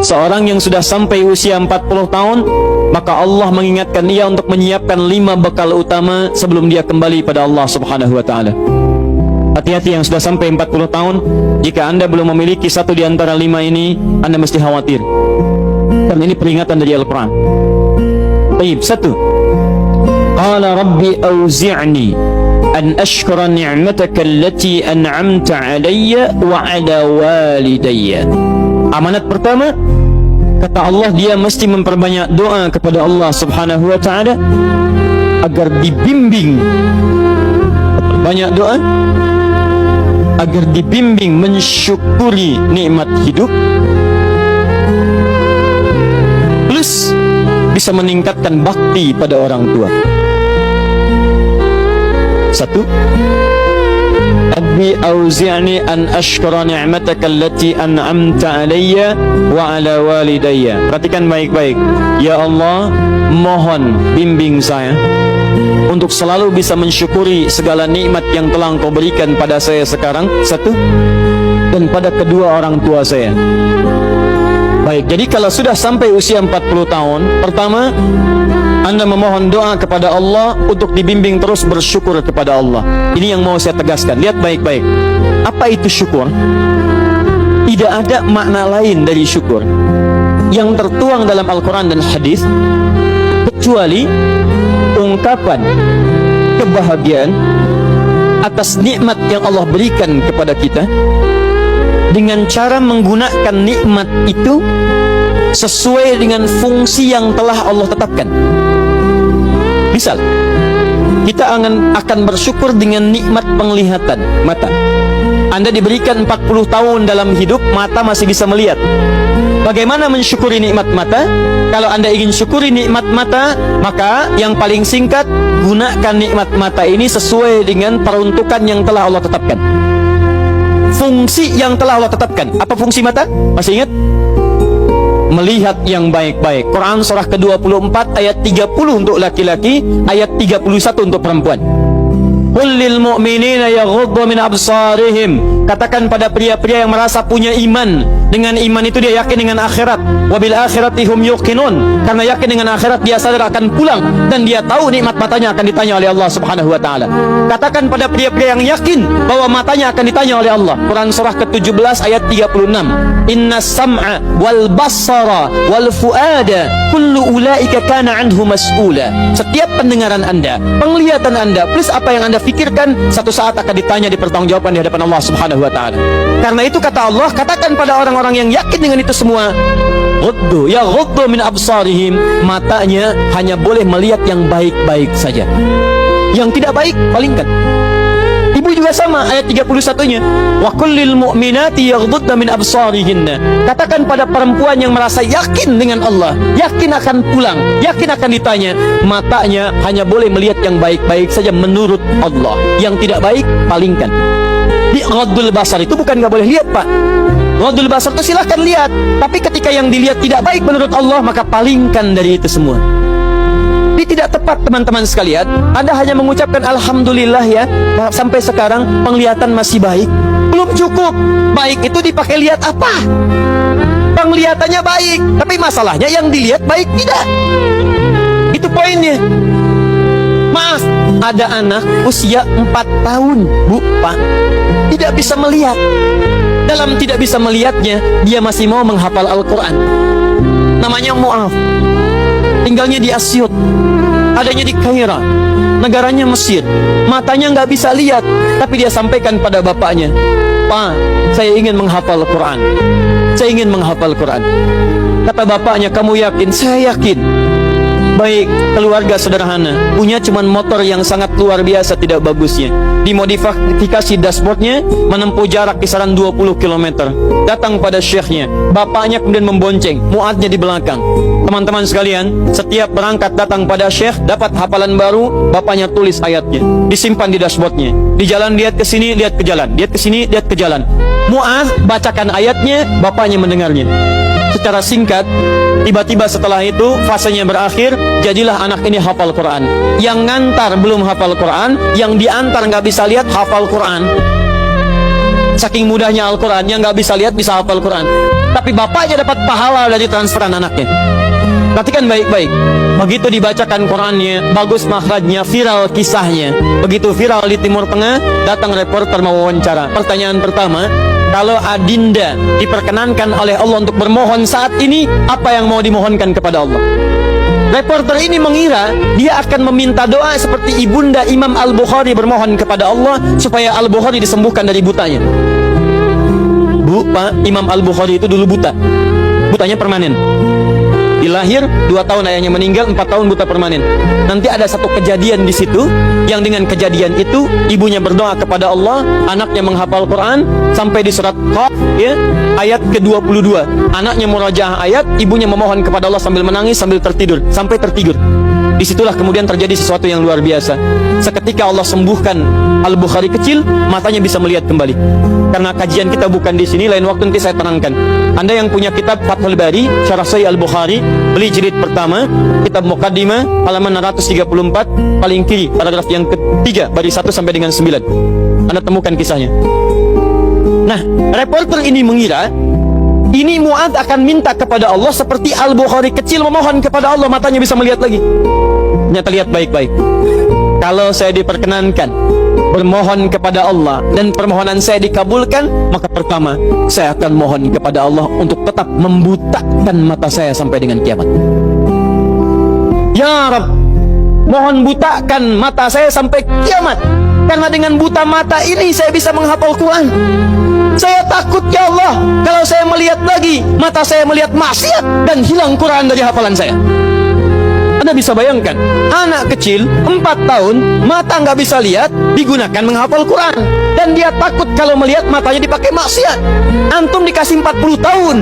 Seorang yang sudah sampai usia 40 tahun, maka Allah mengingatkan dia untuk menyiapkan 5 bekal utama sebelum dia kembali pada Allah Subhanahu wa taala. Hati-hati yang sudah sampai 40 tahun, jika Anda belum memiliki satu di antara 5 ini, Anda mesti khawatir. Karena ini peringatan dari Al-Quran. Baik, 1. Qala Rabbi auzi'ni an ashkura ni'mataka allati an'amta alayya wa ala walidayya. Amanat pertama, kata Allah, dia mesti memperbanyak doa kepada Allah Subhanahu wa ta'ala agar dibimbing. Banyak doa agar dibimbing mensyukuri nikmat hidup, plus bisa meningkatkan bakti pada orang tua. 1. Rabbi auzi'ni an ashkura ni'mataka allati an'amta alayya wa ala walidayya. Perhatikan baik-baik. Ya Allah, mohon bimbing saya untuk selalu bisa mensyukuri segala nikmat yang telah Engkau berikan pada saya sekarang, 1, dan pada kedua orang tua saya. Baik, jadi kalau sudah sampai usia 40 tahun, pertama, Anda memohon doa kepada Allah untuk dibimbing terus bersyukur kepada Allah. Ini yang mau saya tegaskan. Lihat baik-baik. Apa itu syukur? Tidak ada makna lain dari syukur yang tertuang dalam Al-Quran dan hadis kecuali ungkapan kebahagiaan atas nikmat yang Allah berikan kepada kita dengan cara menggunakan nikmat itu sesuai dengan fungsi yang telah Allah tetapkan. Misal, kita akan bersyukur dengan nikmat penglihatan mata. Anda diberikan 40 tahun dalam hidup, mata masih bisa melihat. Bagaimana mensyukuri nikmat mata? Kalau Anda ingin syukuri nikmat mata, maka yang paling singkat, gunakan nikmat mata ini sesuai dengan peruntukan yang telah Allah tetapkan. Fungsi yang telah Allah tetapkan. Apa fungsi mata? Masih ingat? Melihat yang baik-baik. Quran surah ke-24 ayat 30 untuk laki-laki, ayat 31 untuk perempuan. Qul lil mu'minina yaghuddu min absarihim. Katakan pada pria-pria yang merasa punya iman. Dengan iman itu dia yakin dengan akhirat. Wabil akhirati hum yuqinun. Karena yakin dengan akhirat dia sadar akan pulang dan dia tahu nikmat matanya akan ditanya oleh Allah Subhanahu wa taala. Katakan pada pria-pria yang yakin bahwa matanya akan ditanya oleh Allah. Quran surah ke-17 ayat 36. Innas sam'a wal basara wal fuada kullu ulaika kana anhu mas'ula. Setiap pendengaran Anda, penglihatan Anda, plus apa yang Anda fikirkan, satu saat akan ditanya, dipertanggungjawabkan di hadapan Allah Subhanahu wa taala. Karena itu kata Allah, katakan pada orang-orang yang yakin dengan itu semua, ghuddu min absarihim, matanya hanya boleh melihat yang baik-baik saja. Yang tidak baik palingkan. Ibu juga sama, ayat 31-nya. Wa kullil mu'minati yaghdudna min absarihinna. Katakan pada perempuan yang merasa yakin dengan Allah, yakin akan pulang, yakin akan ditanya, matanya hanya boleh melihat yang baik-baik saja menurut Allah. Yang tidak baik palingkan. Di ghaddul basar itu bukan nggak boleh lihat, Pak. Ghaddul basar itu silahkan lihat, tapi ketika yang dilihat tidak baik menurut Allah, maka palingkan dari itu semua. Ini tidak tepat, teman-teman sekalian. Anda hanya mengucapkan alhamdulillah ya, sampai sekarang penglihatan masih baik. Belum cukup. Baik itu dipakai lihat apa? Penglihatannya baik, tapi masalahnya yang dilihat baik tidak. Itu poinnya. Maaf, ada anak usia 4 tahun, Bu, Pak, tidak bisa melihat. Dalam tidak bisa melihatnya, dia masih mau menghafal Al-Quran. Namanya Mu'af. Tinggalnya di Asyut, adanya di Kaira, negaranya Mesir. Matanya nggak bisa lihat, tapi dia sampaikan pada bapaknya, Pak, saya ingin menghafal Quran. Saya ingin menghafal Quran. Kata bapaknya, kamu yakin? Saya yakin. Baik, keluarga sederhana, punya cuman motor yang sangat luar biasa tidak bagusnya. Dimodifikasi dashboardnya, menempuh jarak kisaran 20 km. Datang pada syekhnya, bapaknya kemudian membonceng, muadnya di belakang. Teman-teman sekalian, setiap berangkat datang pada syekh, dapat hafalan baru, bapaknya tulis ayatnya, disimpan di dashboardnya. Di jalan lihat ke sini, lihat ke jalan, lihat ke sini, lihat ke jalan. Mu'adz bacakan ayatnya, bapaknya mendengarnya. Secara singkat, tiba-tiba setelah itu fasenya berakhir, jadilah anak ini hafal Quran. Yang ngantar belum hafal Quran, yang diantar nggak bisa lihat hafal Quran. Saking mudahnya Al-Quran, yang nggak bisa lihat bisa hafal Quran. tapi bapaknya dapat pahala dari transferan anaknya. Perhatikan baik-baik. Begitu dibacakan Qurannya, bagus makhrajnya, viral kisahnya. Begitu viral di Timur Tengah, datang reporter mau wawancara. Pertanyaan pertama, kalau adinda diperkenankan oleh Allah untuk bermohon saat ini, apa yang mau dimohonkan kepada Allah? Reporter ini mengira dia akan meminta doa seperti ibunda Imam Al-Bukhari bermohon kepada Allah supaya Al-Bukhari disembuhkan dari butanya. Bu, Pak, Imam Al-Bukhari itu dulu buta. Butanya permanen. Dilahir 2 tahun ayahnya meninggal, 4 tahun buta permanen. Nanti ada satu kejadian di situ yang dengan kejadian itu ibunya berdoa kepada Allah, anaknya menghafal Quran sampai di surat Qaf ya, ayat ke-22. Anaknya murajaah ayat, ibunya memohon kepada Allah sambil menangis sambil tertidur sampai tertidur. Disitulah kemudian terjadi sesuatu yang luar biasa. Seketika Allah sembuhkan Al-Bukhari kecil, matanya bisa melihat kembali. Karena kajian kita bukan di sini, lain waktu nanti saya terangkan. Anda yang punya kitab Fathul Bari, Syarah Sahih Al-Bukhari, beli jilid pertama, kitab Muqaddimah, halaman 634, paling kiri, paragraf yang ketiga, baris 1 sampai dengan 9. Anda temukan kisahnya. Nah, reporter ini mengira ini Mu'adz akan minta kepada Allah seperti Al-Bukhari kecil memohon kepada Allah, matanya bisa melihat lagi. Ternyata lihat baik-baik. Kalau saya diperkenankan bermohon kepada Allah dan permohonan saya dikabulkan, maka pertama saya akan mohon kepada Allah untuk tetap membutakan mata saya sampai dengan kiamat. Ya Rabb, mohon butakan mata saya sampai kiamat, karena dengan buta mata ini saya bisa menghafal Quran. Saya takut ya Allah, kalau saya melihat lagi, mata saya melihat maksiat dan hilang Quran dari hafalan saya. Anda bisa bayangkan, anak kecil 4 tahun, mata nggak bisa lihat, digunakan menghafal Quran. Dan dia takut kalau melihat matanya dipakai maksiat. Antum dikasih 40 tahun,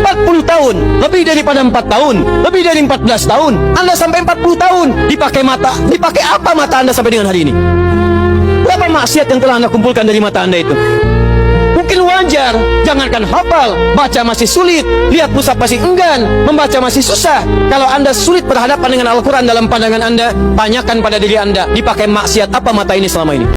40 tahun, lebih daripada 4 tahun, lebih dari 14 tahun, Anda sampai 40 tahun, dipakai mata, dipakai apa mata Anda sampai dengan hari ini? Berapa maksiat yang telah Anda kumpulkan dari mata Anda itu? Mungkin wajar, jangankan hafal, baca masih sulit, lihat mushaf masih enggan, membaca masih susah. Kalau Anda sulit berhadapan dengan Al-Quran dalam pandangan Anda, tanyakan pada diri Anda, dipakai maksiat apa mata ini selama ini?